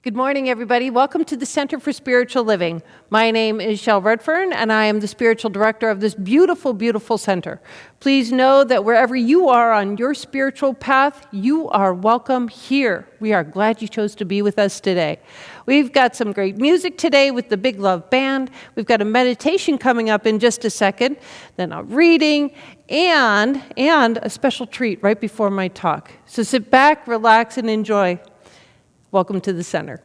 Good morning, everybody. Welcome to the Center for Spiritual Living. My name is Shel Redfern, and I am the spiritual director of this beautiful, beautiful center. Please know that wherever you are on your spiritual path, you are welcome here. We are glad you chose to be with us today. We've got some great music today with the Big Love Band. We've got a meditation coming up in just a second, then a reading, and a special treat right before my talk. So sit back, relax, and enjoy. Welcome to the center.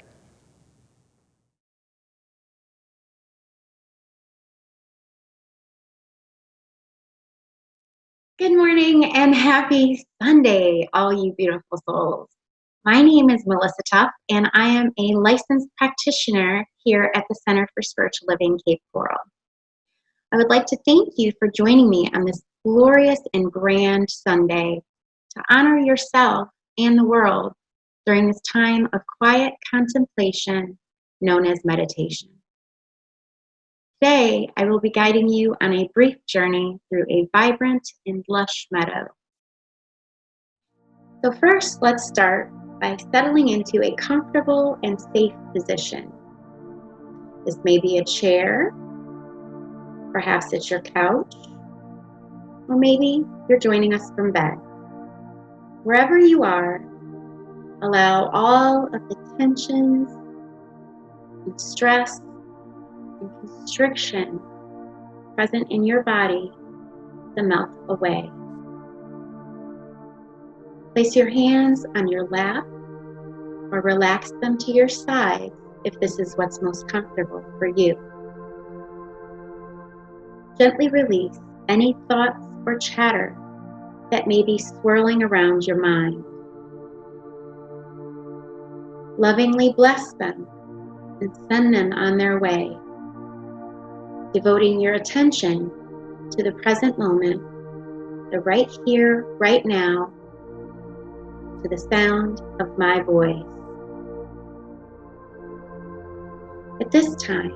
Good morning and happy Sunday, all you beautiful souls. My name is Melissa Tuff, and I am a licensed practitioner here at the Center for Spiritual Living, Cape Coral. I would like to thank you for joining me on this glorious and grand Sunday to honor yourself and the world during this time of quiet contemplation known as meditation. Today, I will be guiding you on a brief journey through a vibrant and lush meadow. So first, let's start by settling into a comfortable and safe position. This may be a chair, perhaps it's your couch, or maybe you're joining us from bed. Wherever you are, allow all of the tensions and stress and constriction present in your body to melt away. Place your hands on your lap or relax them to your sides if this is what's most comfortable for you. Gently release any thoughts or chatter that may be swirling around your mind. Lovingly bless them and send them on their way, devoting your attention to the present moment, the right here, right now, to the sound of my voice. At this time,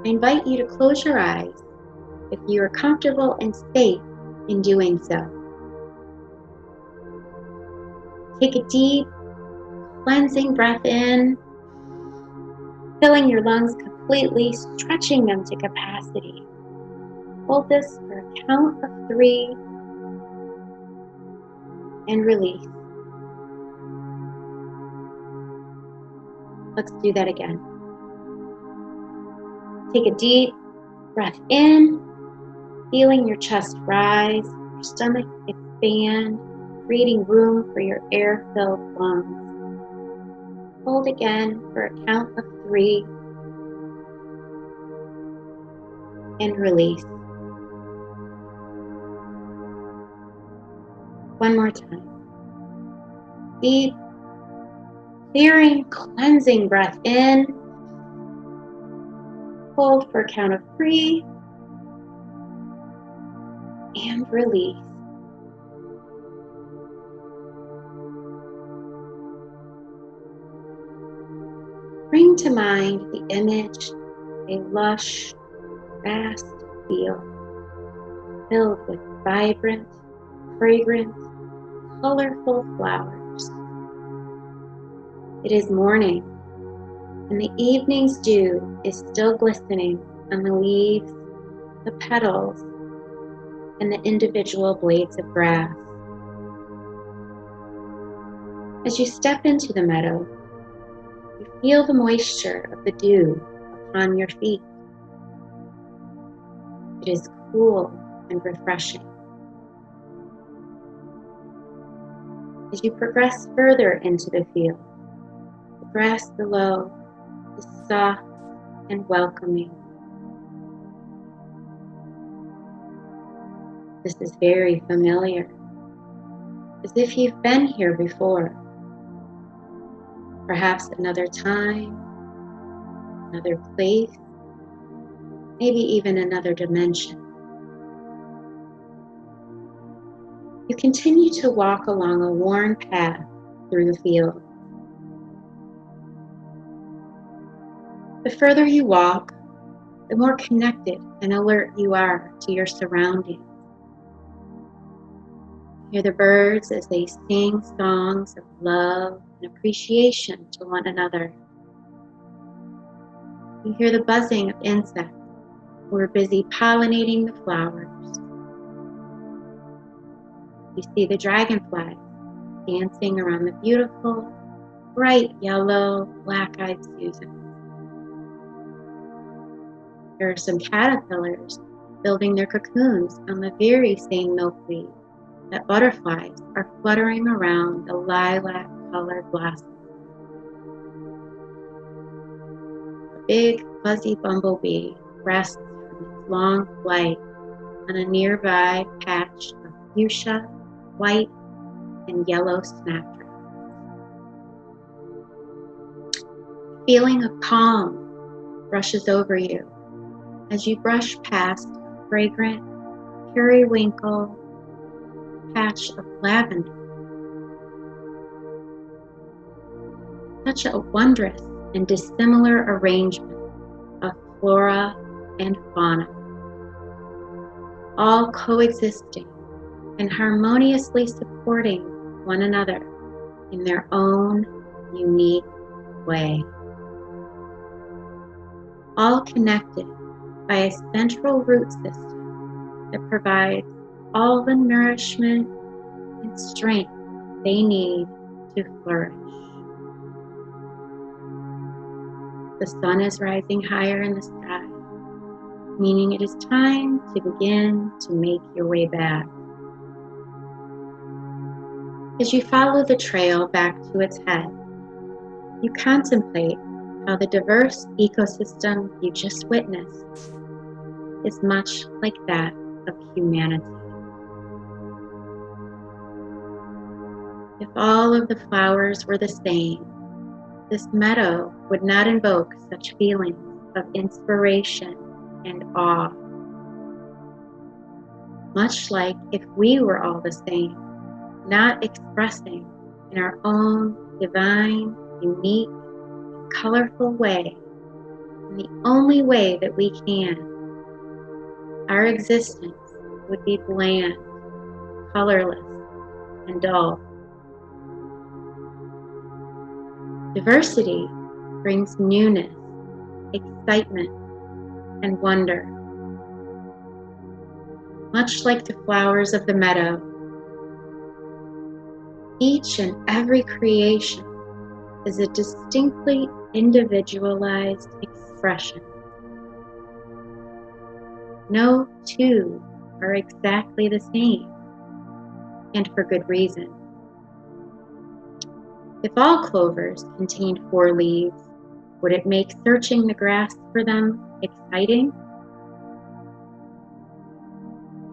I invite you to close your eyes if you are comfortable and safe in doing so. Take a deep, cleansing breath in, filling your lungs completely, stretching them to capacity. Hold this for a count of 3 and release. Let's do that again. Take a deep breath in, feeling your chest rise, your stomach expand, creating room for your air-filled lungs. Hold again for a count of 3 and release. One more time. Deep, clearing, cleansing breath in. Hold for a count of 3 and release. Bring to mind the image of a lush, vast field filled with vibrant, fragrant, colorful flowers. It is morning, and the evening's dew is still glistening on the leaves, the petals, and the individual blades of grass. As you step into the meadow, you feel the moisture of the dew upon your feet. It is cool and refreshing. As you progress further into the field, the grass below is soft and welcoming. This is very familiar, as if you've been here before. Perhaps another time, another place, maybe even another dimension. You continue to walk along a worn path through the field. The further you walk, the more connected and alert you are to your surroundings. Hear the birds as they sing songs of love and appreciation to one another. You hear the buzzing of insects who are busy pollinating the flowers. You see the dragonflies dancing around the beautiful, bright yellow, black-eyed Susans. There are some caterpillars building their cocoons on the very same milkweed that butterflies are fluttering around the lilac-colored blossoms. A big, fuzzy bumblebee rests from its long flight on a nearby patch of fuchsia, white, and yellow snapdragons. A feeling of calm rushes over you as you brush past a fragrant periwinkle patch of lavender. Such a wondrous and dissimilar arrangement of flora and fauna, all coexisting and harmoniously supporting one another in their own unique way. All connected by a central root system that provides all the nourishment and strength they need to flourish. The sun is rising higher in the sky, meaning it is time to begin to make your way back. As you follow the trail back to its head, you contemplate how the diverse ecosystem you just witnessed is much like that of humanity. If all of the flowers were the same, this meadow would not invoke such feelings of inspiration and awe. Much like if we were all the same, not expressing in our own divine, unique, colorful way, in the only way that we can, our existence would be bland, colorless, and dull. Diversity brings newness, excitement, and wonder. Much like the flowers of the meadow, each and every creation is a distinctly individualized expression. No two are exactly the same, and for good reason. If all clovers contained 4 leaves, would it make searching the grass for them exciting?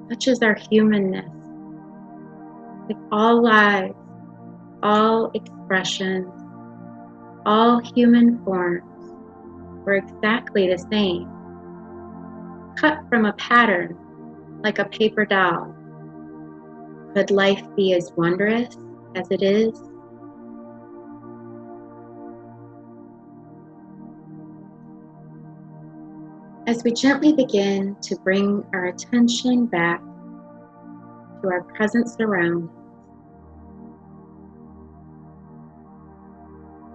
Such is our humanness. If all lives, all expressions, all human forms were exactly the same, cut from a pattern like a paper doll, could life be as wondrous as it is? As we gently begin to bring our attention back to our present surroundings,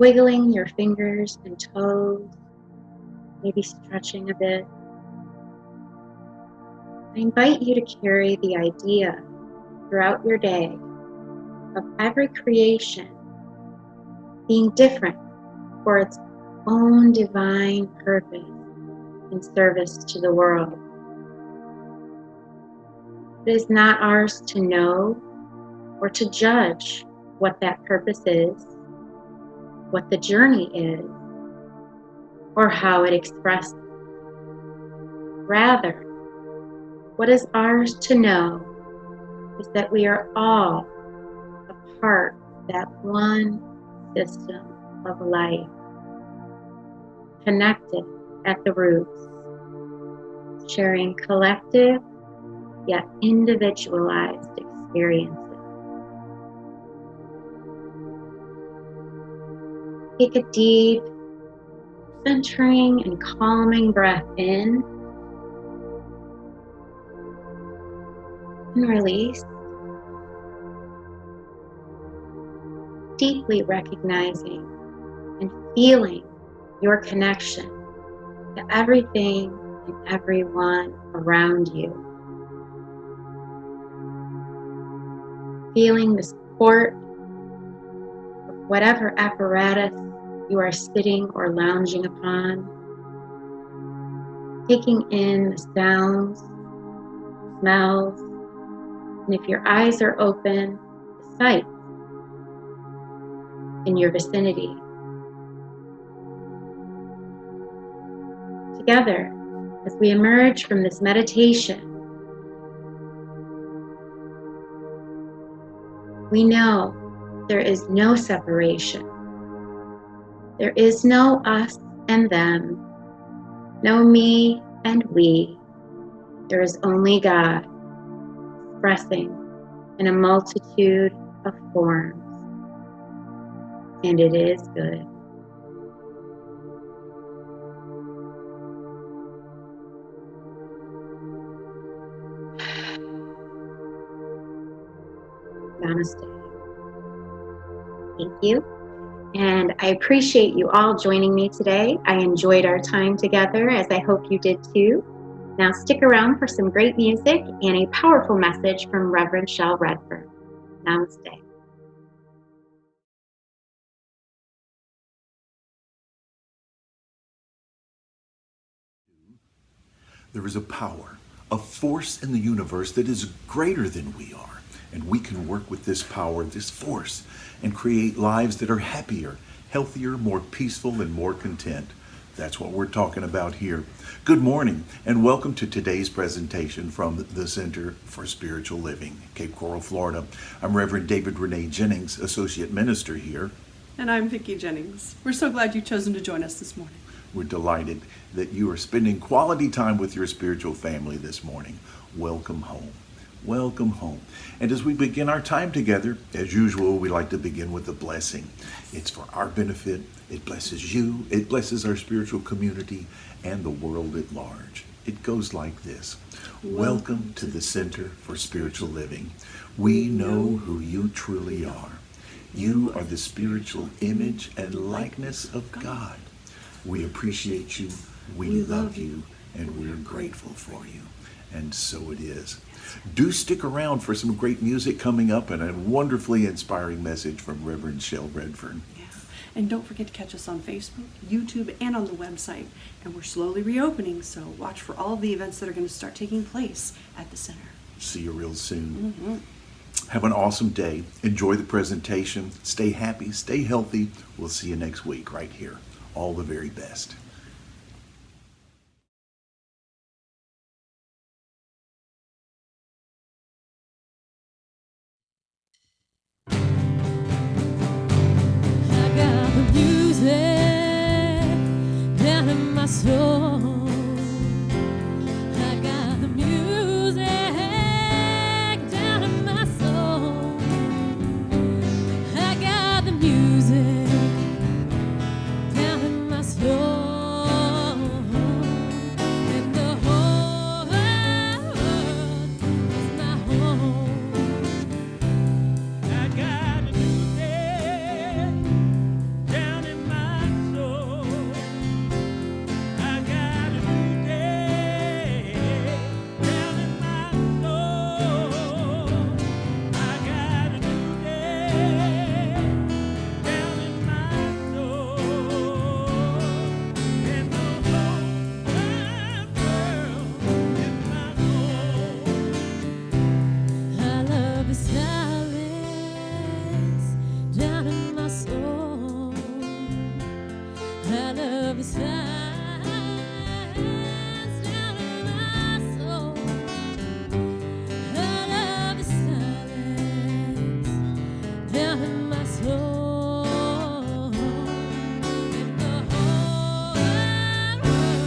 wiggling your fingers and toes, maybe stretching a bit, I invite you to carry the idea throughout your day of every creation being different for its own divine purpose in service to the world. It is not ours to know or to judge what that purpose is, what the journey is, or how it expresses. Rather, what is ours to know is that we are all a part of that one system of life, connected at the roots, sharing collective yet individualized experiences. Take a deep, centering and calming breath in and release, deeply recognizing and feeling your connection to everything and everyone around you. Feeling the support of whatever apparatus you are sitting or lounging upon. Taking in the sounds, smells, and if your eyes are open, the sights in your vicinity. Together, as we emerge from this meditation, we know there is no separation. There is no us and them, no me and we. There is only God expressing in a multitude of forms. And it is good. Namaste. Thank you. And I appreciate you all joining me today. I enjoyed our time together, as I hope you did too. Now stick around for some great music and a powerful message from Reverend Shel Redfern. Namaste. There is a power, a force in the universe that is greater than we are. And we can work with this power, this force, and create lives that are happier, healthier, more peaceful, and more content. That's what we're talking about here. Good morning, and welcome to today's presentation from the Center for Spiritual Living, Cape Coral, Florida. I'm Reverend David Renee Jennings, Associate Minister here. And I'm Vicki Jennings. We're so glad you've chosen to join us this morning. We're delighted that you are spending quality time with your spiritual family this morning. Welcome home. Welcome home. And as we begin our time together, as usual, we like to begin with a blessing. It's for our benefit. It blesses you. It blesses our spiritual community and the world at large. It goes like this. Welcome to the Center for Spiritual Living. We know who you truly are. You are the spiritual image and likeness of God. We appreciate you, we love you, and we're grateful for you. And so it is. Do stick around for some great music coming up and a wonderfully inspiring message from Reverend Shel Redfern. Yeah. And don't forget to catch us on Facebook, YouTube, and on the website. And we're slowly reopening, so watch for all of the events that are going to start taking place at the center. See you real soon. Have an awesome day. Enjoy the presentation. Stay happy, stay healthy. We'll see you next week right here. All the very best. I got the music down in my soul. I got the music down in my soul. I got the music down in my soul. And the whole world is my home. I got the music down in my soul. I got the music down in my soul. I got the music down in my soul. And the whole wide world is my home. I love the silence down in my soul. I love the silence down in my soul. I love the silence down in my soul. And the whole wide world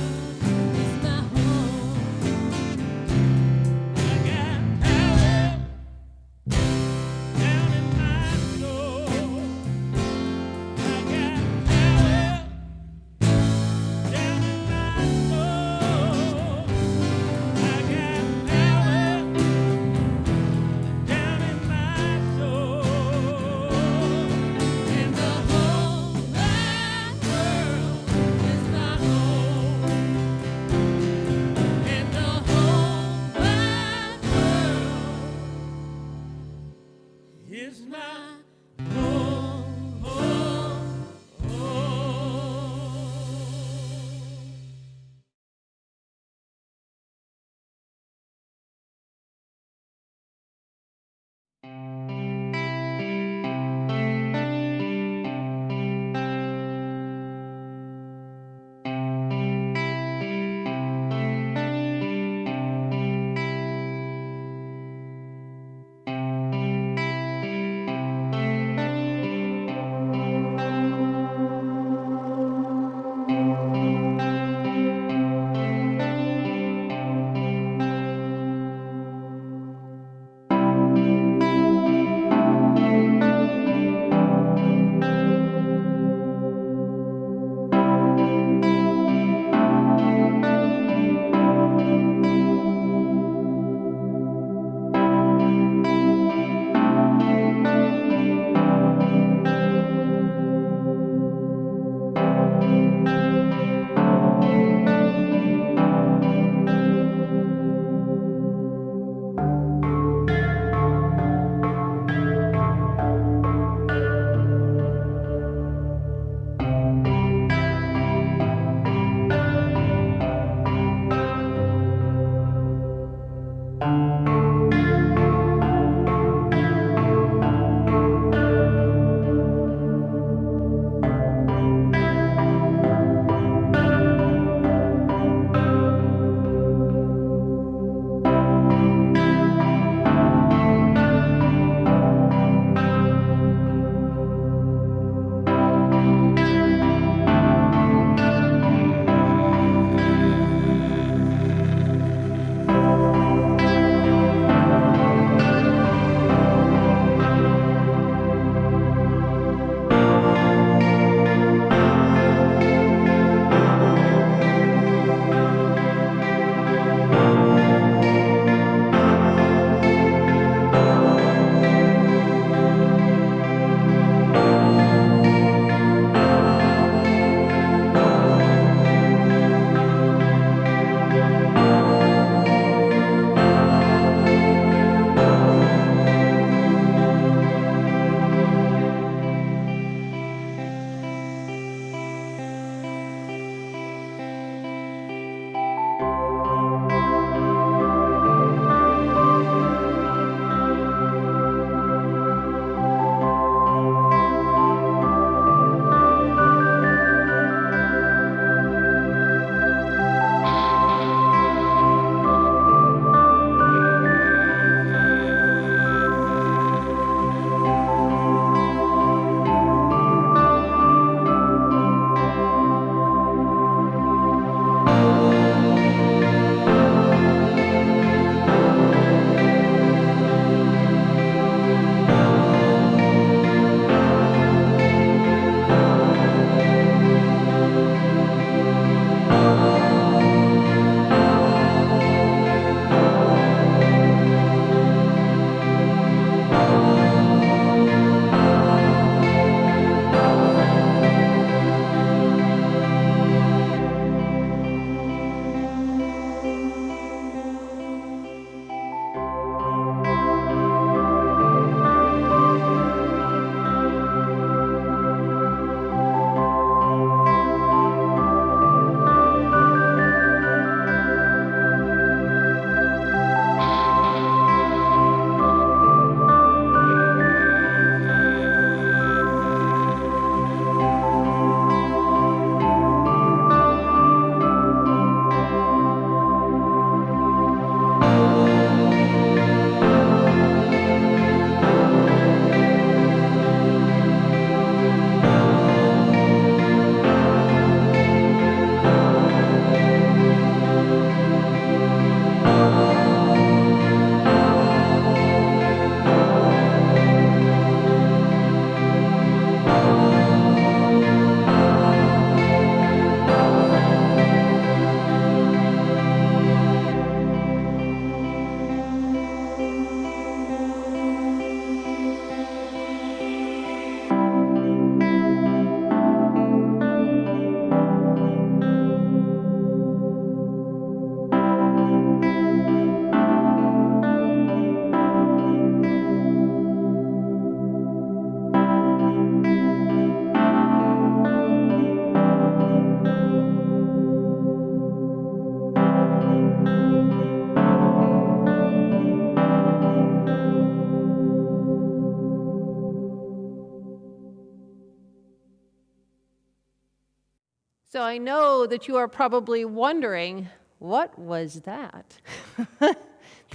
is my home. I got power down in my soul. I got power down in my soul. I got power down in my soul. is my home, home, home. So I know that you are probably wondering, what was that?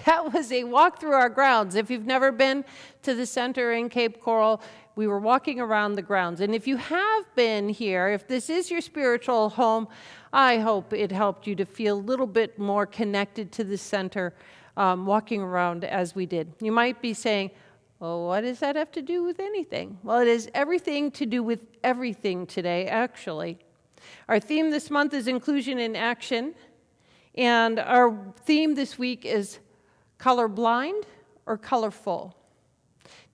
That was a walk through our grounds. If you've never been to the center in Cape Coral, we were walking around the grounds. And if you have been here, if this is your spiritual home, I hope it helped you to feel a little bit more connected to the center, walking around as we did. You might be saying, well, what does that have to do with anything? Well, it has everything to do with everything today, actually. Our theme this month is Inclusion in Action, and our theme this week is colorblind or colorful.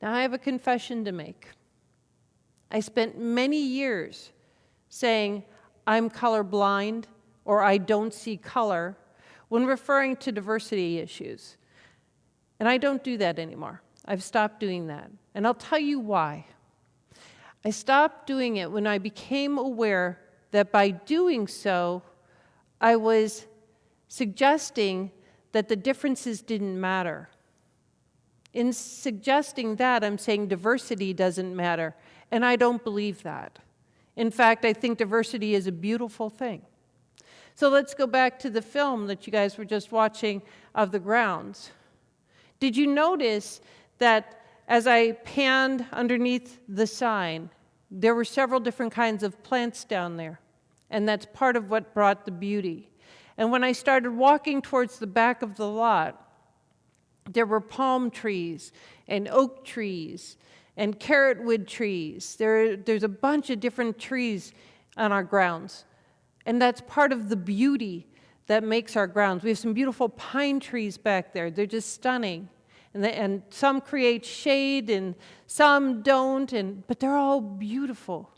Now, I have a confession to make. I spent many years saying I'm colorblind or I don't see color when referring to diversity issues. And I don't do that anymore. I've stopped doing that. And I'll tell you why. I stopped doing it when I became aware that by doing so, I was suggesting that the differences didn't matter. In suggesting that, I'm saying diversity doesn't matter, and I don't believe that. In fact, I think diversity is a beautiful thing. So let's go back to the film that you guys were just watching of the grounds. Did you notice that as I panned underneath the sign, there were several different kinds of plants down there, and that's part of what brought the beauty. And when I started walking towards the back of the lot, there were palm trees and oak trees and carrotwood trees. There's a bunch of different trees on our grounds. And that's part of the beauty that makes our grounds. We have some beautiful pine trees back there. They're just stunning. And some create shade and some don't, but they're all beautiful.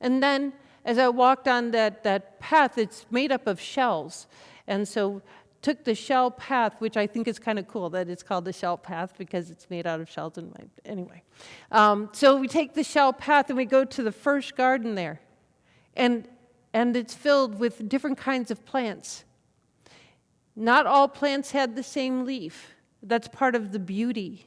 And then as I walked on that path, it's made up of shells. And so took the shell path, which I think is kind of cool that it's called the shell path because it's made out of shells. Anyway. So we take the shell path and we go to the first garden there. And it's filled with different kinds of plants. Not all plants had the same leaf. That's part of the beauty.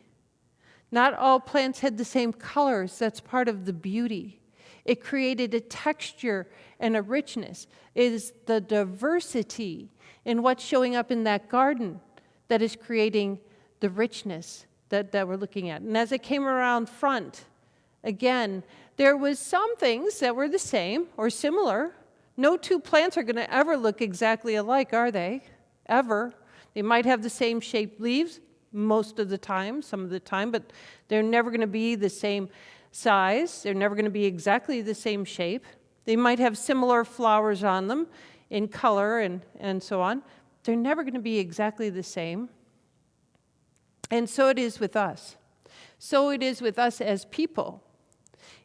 Not all plants had the same colors. That's part of the beauty. It created a texture and a richness. It is the diversity in what's showing up in that garden that is creating the richness that we're looking at. And as I came around front, again, there was some things that were the same or similar. No two plants are going to ever look exactly alike, are they? Ever. They might have the same shaped leaves most of the time, some of the time, but they're never going to be the same size. They're never going to be exactly the same shape. They might have similar flowers on them in color and so on. They're never going to be exactly the same. And so it is with us. So it is with us as people.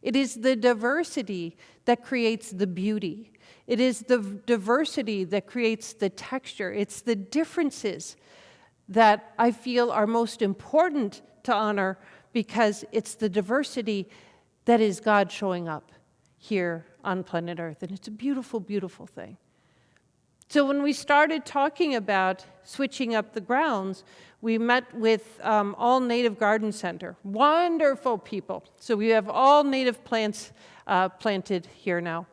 It is the diversity that creates the beauty. It is the diversity that creates the texture. It's the differences that I feel are most important to honor because it's the diversity that is God showing up here on planet Earth. And it's a beautiful, beautiful thing. So when we started talking about switching up the grounds, we met with All Native Garden Center. Wonderful people. So we have all native plants planted here now.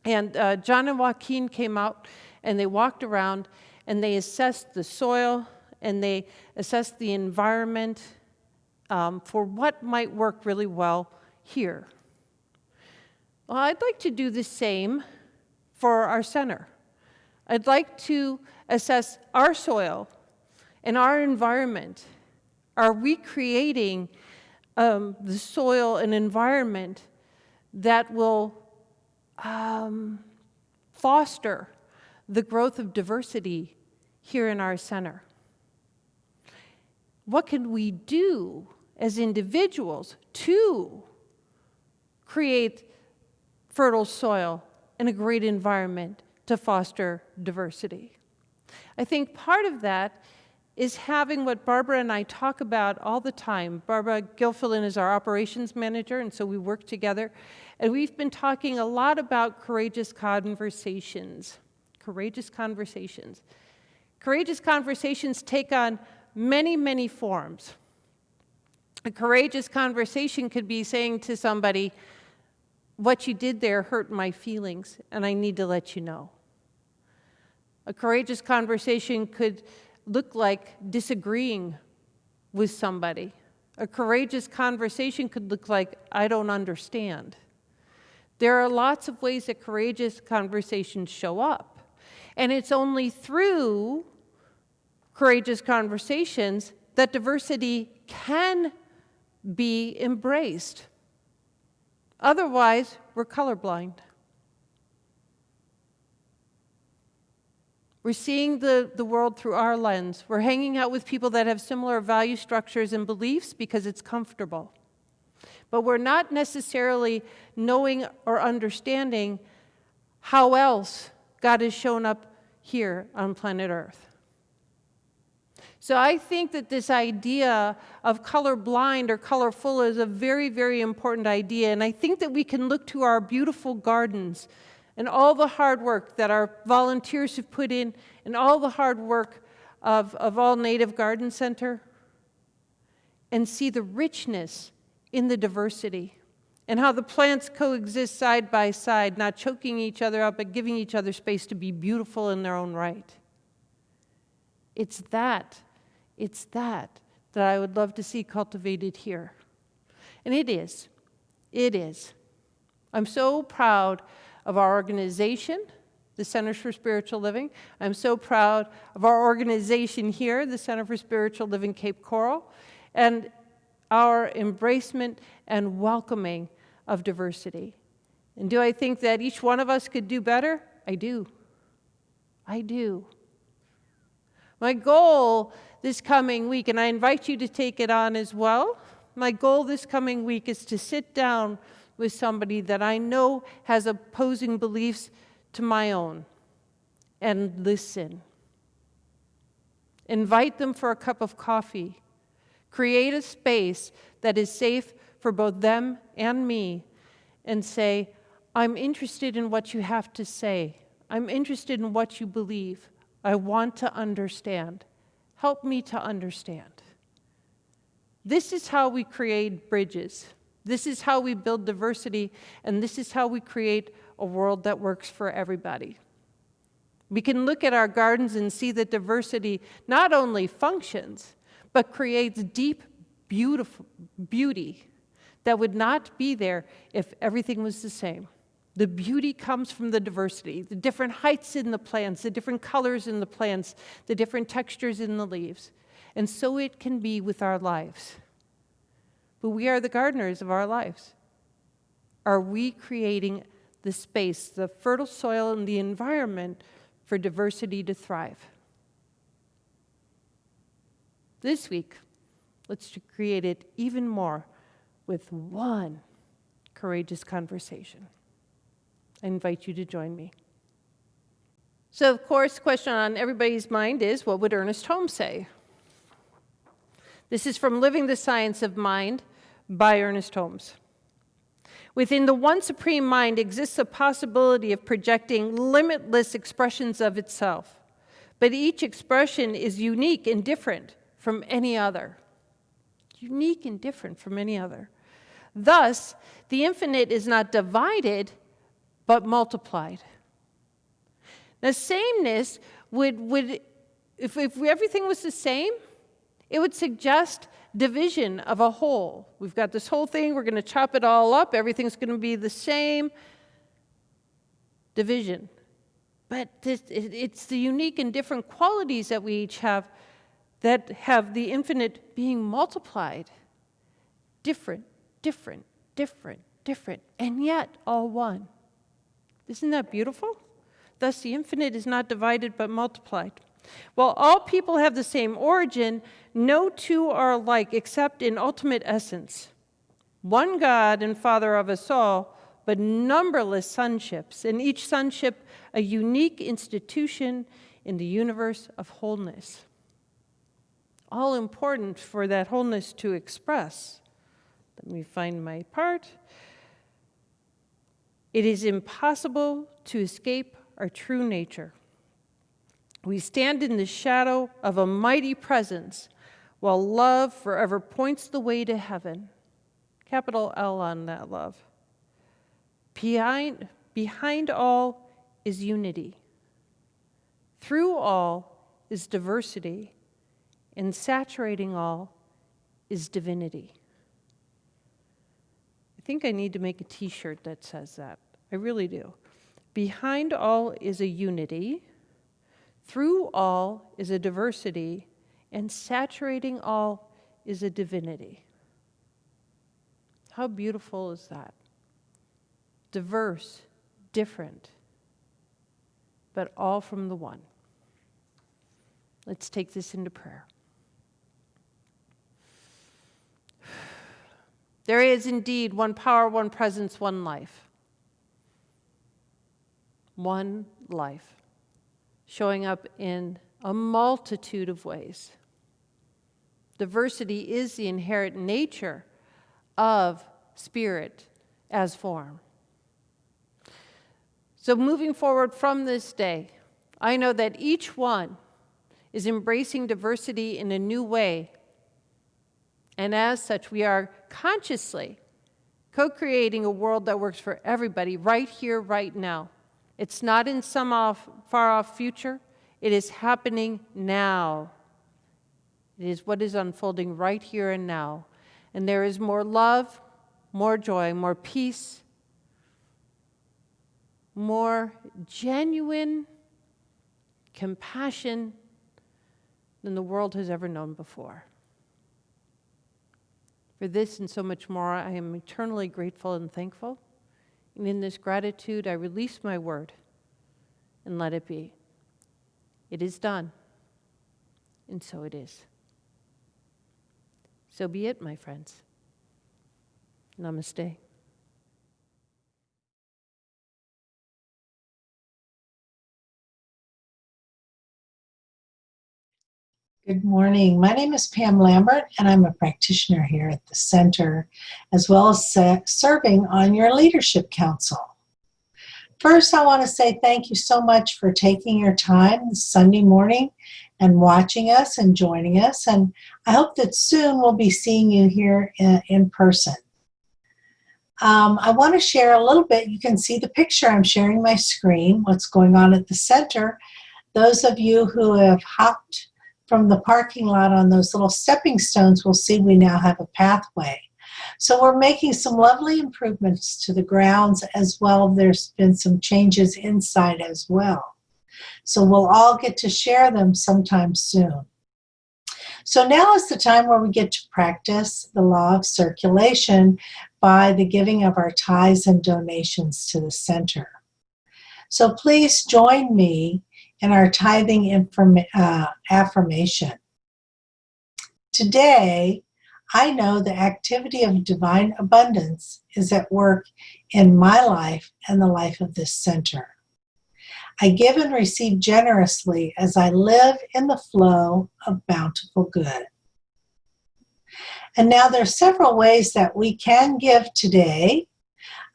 And John and Joaquin came out and they walked around and they assessed the soil and they assessed the environment for what might work really well here. Well, I'd like to do the same for our center. I'd like to assess our soil and our environment. Are we creating the soil and environment that will foster the growth of diversity here in our center? What can we do as individuals to create fertile soil and a great environment to foster diversity? I think part of that is having what Barbara and I talk about all the time. Barbara Gilfillan is our operations manager, and so we work together. And we've been talking a lot about courageous conversations. Courageous conversations. Courageous conversations take on many, many forms. A courageous conversation could be saying to somebody, what you did there hurt my feelings, and I need to let you know. A courageous conversation could look like disagreeing with somebody. A courageous conversation could look like, I don't understand. There are lots of ways that courageous conversations show up. And it's only through courageous conversations that diversity can be embraced. Otherwise, we're colorblind. We're seeing the world through our lens. We're hanging out with people that have similar value structures and beliefs because it's comfortable. But we're not necessarily knowing or understanding how else God has shown up here on planet Earth. So I think that this idea of colorblind or colorful is a very, very important idea. And I think that we can look to our beautiful gardens and all the hard work that our volunteers have put in and all the hard work of All Native Garden Center and see the richness in the diversity and how the plants coexist side by side, not choking each other out, but giving each other space to be beautiful in their own right. It's that I would love to see cultivated here. And it is. I'm so proud of our organization, the Centers for Spiritual Living. I'm so proud of our organization here, the Center for Spiritual Living Cape Coral, and our embracement and welcoming of diversity. And do I think that each one of us could do better? I do. My goal this coming week, and I invite you to take it on as well, my goal this coming week is to sit down with somebody that I know has opposing beliefs to my own and listen. Invite them for a cup of coffee. Create a space that is safe for both them and me and say, I'm interested in what you have to say. I'm interested in what you believe. I want to understand. Help me to understand. This is how we create bridges. This is how we build diversity, and this is how we create a world that works for everybody. We can look at our gardens and see that diversity not only functions, but creates deep, beautiful beauty that would not be there if everything was the same. The beauty comes from the diversity, the different heights in the plants, the different colors in the plants, the different textures in the leaves. And so it can be with our lives. But we are the gardeners of our lives. Are we creating the space, the fertile soil, and the environment for diversity to thrive? This week, let's create it even more with one courageous conversation. I invite you to join me. So, of course, the question on everybody's mind is, what would Ernest Holmes say? This is from Living the Science of Mind by Ernest Holmes. Within the one supreme mind exists a possibility of projecting limitless expressions of itself, but each expression is unique and different from any other. Unique and different from any other. Thus, the infinite is not divided, but multiplied. Now, sameness would if everything was the same, it would suggest division of a whole. We've got this whole thing, we're going to chop it all up, everything's going to be the same. Division. But it's the unique and different qualities that we each have that have the infinite being multiplied. Different, different, different, different, and yet all one. Isn't that beautiful? Thus, the infinite is not divided but multiplied. While all people have the same origin, no two are alike except in ultimate essence. One God and Father of us all, but numberless sonships, and each sonship a unique institution in the universe of wholeness. All important for that wholeness to express. Let me find my part. It is impossible to escape our true nature. We stand in the shadow of a mighty presence, while love forever points the way to heaven. Capital L on that love. Behind all is unity. Through all is diversity, and saturating all is divinity. I think I need to make a t-shirt that says that. I really do. Behind all is a unity, through all is a diversity, and saturating all is a divinity. How beautiful is that? Diverse, different, but all from the one. Let's take this into prayer. There is indeed one power, one presence, one life. One life, showing up in a multitude of ways. Diversity is the inherent nature of spirit as form. So moving forward from this day, I know that each one is embracing diversity in a new way. And as such, we are consciously co-creating a world that works for everybody right here, right now. It's not in some far-off future. It is happening now. It is what is unfolding right here and now. And there is more love, more joy, more peace, more genuine compassion than the world has ever known before. For this and so much more, I am eternally grateful and thankful. And in this gratitude, I release my word and let it be. It is done, and so it is. So be it, my friends. Namaste. Good morning. My name is Pam Lambert, and I'm a practitioner here at the center, as well as serving on your leadership council. First, I want to say thank you so much for taking your time this Sunday morning and watching us and joining us. And I hope that soon we'll be seeing you here in person. I want to share a little bit. You can see the picture. I'm sharing my screen, what's going on at the center. Those of you who have hopped from the parking lot on those little stepping stones will see we now have a pathway. So we're making some lovely improvements to the grounds as well. There's been some changes inside as well. So we'll all get to share them sometime soon. So now is the time where we get to practice the law of circulation by the giving of our tithes and donations to the center. So please join me in our tithing affirmation. Today, I know the activity of divine abundance is at work in my life and the life of this center. I give and receive generously as I live in the flow of bountiful good. And now there's several ways that we can give today.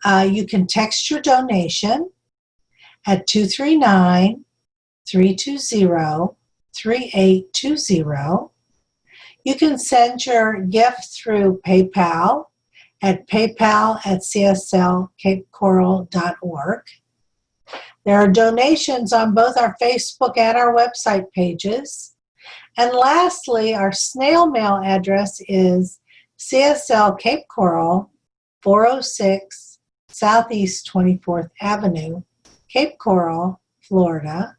You can text your donation at 239-320-3820. You can send your gift through PayPal at paypal@cslcapecoral.org. There are donations on both our Facebook and our website pages. And lastly, our snail mail address is CSL Cape Coral, 406 Southeast 24th Avenue, Cape Coral, Florida,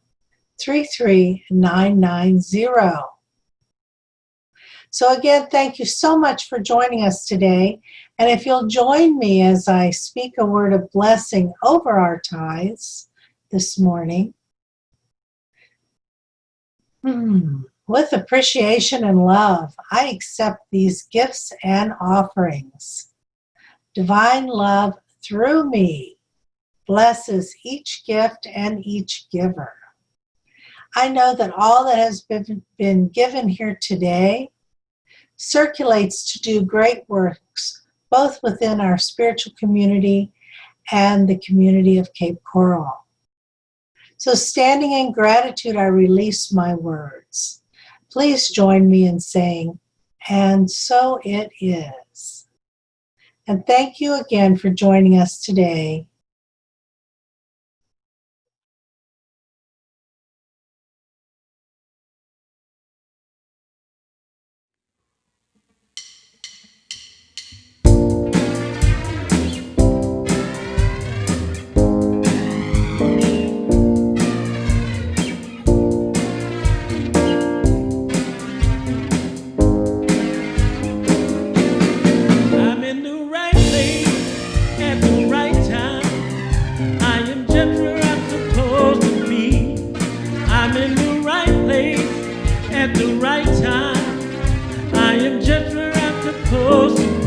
33990. So again, thank you so much for joining us today. And if you'll join me as I speak a word of blessing over our tithes this morning. With appreciation and love, I accept these gifts and offerings. Divine love through me blesses each gift and each giver. I know that all that has been given here today circulates to do great works, both within our spiritual community and the community of Cape Coral. So standing in gratitude, I release my words. Please join me in saying, and so it is. And thank you again for joining us today.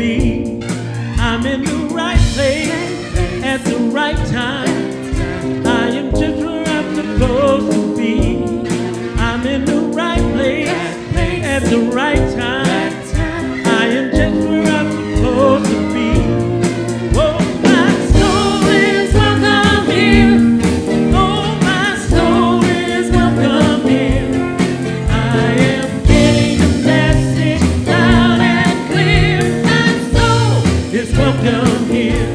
be. I'm in the right place at the right time. I am just where I'm supposed to be. I'm in the right place at the right time. I am just where I'm supposed to be. Oh, my soul is welcome here. Oh, my soul is welcome here. I am getting the message loud and clear. My soul is welcome here.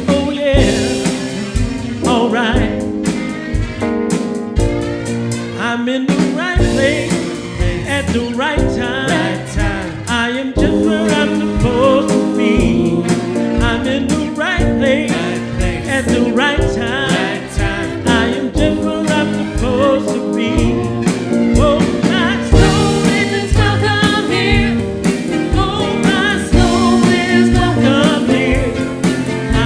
Oh, yeah. All right. I'm in the right place at the right time. I am just where I'm supposed to be. I'm in the right place at the right time. I am just where I'm supposed to be. Oh, my soul is welcome here. Oh, my soul is welcome here. I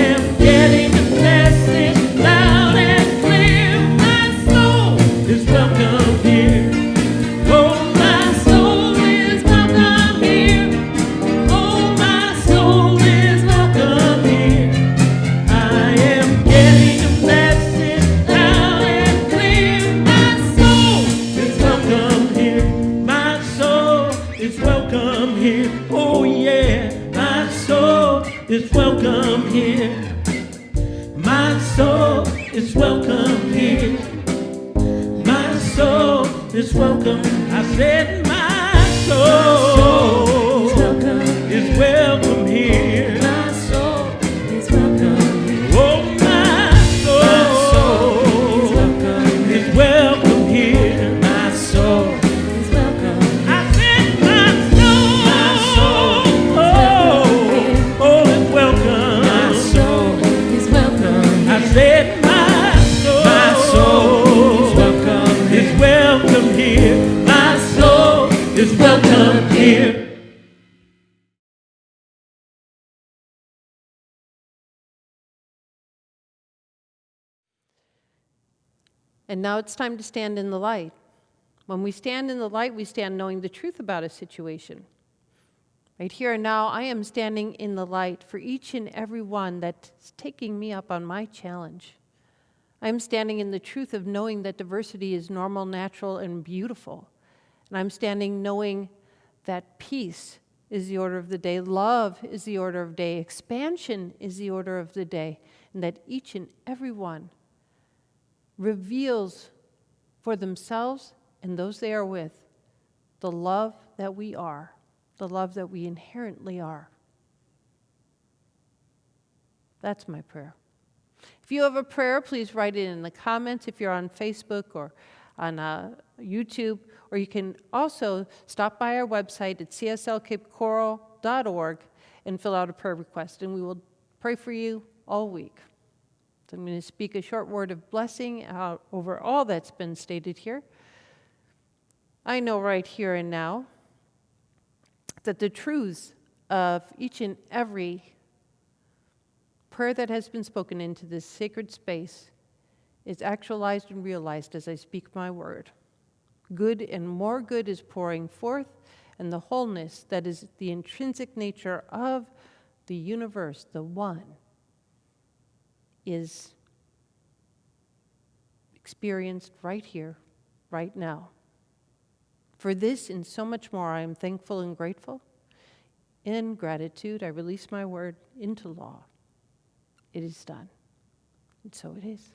am getting the message loud and clear. My soul is welcome here. Oh, my soul is welcome here. Oh, my soul is welcome here. I am getting the message loud and clear. My soul is welcome here. My soul is welcome here. Oh, yeah. My soul is welcome here. My soul is welcome here. My soul is welcome. I said my soul is welcome here. My soul is welcome here. Oh, my soul is welcome here. My soul is welcome. I said my soul, oh, is welcome. My soul is welcome. I said my soul is welcome. is welcome here. My soul is welcome here. And now it's time to stand in the light. When we stand in the light, we stand knowing the truth about a situation. Right here and now, I am standing in the light for each and every one that's taking me up on my challenge. I am standing in the truth of knowing that diversity is normal, natural, and beautiful. And I'm standing knowing that peace is the order of the day, love is the order of the day, expansion is the order of the day, and that each and every one reveals for themselves and those they are with the love that we are, the love that we inherently are. That's my prayer. If you have a prayer, please write it in the comments if you're on Facebook or on YouTube, or you can also stop by our website at cslcapecoral.org and fill out a prayer request, and we will pray for you all week. So I'm going to speak a short word of blessing over all that's been stated here. I know right here and now that the truths of each and every prayer that has been spoken into this sacred space is actualized and realized as I speak my word. Good and more good is pouring forth, and the wholeness that is the intrinsic nature of the universe, the one, is experienced right here, right now. For this and so much more, I am thankful and grateful. In gratitude, I release my word into law. It is done, and so it is.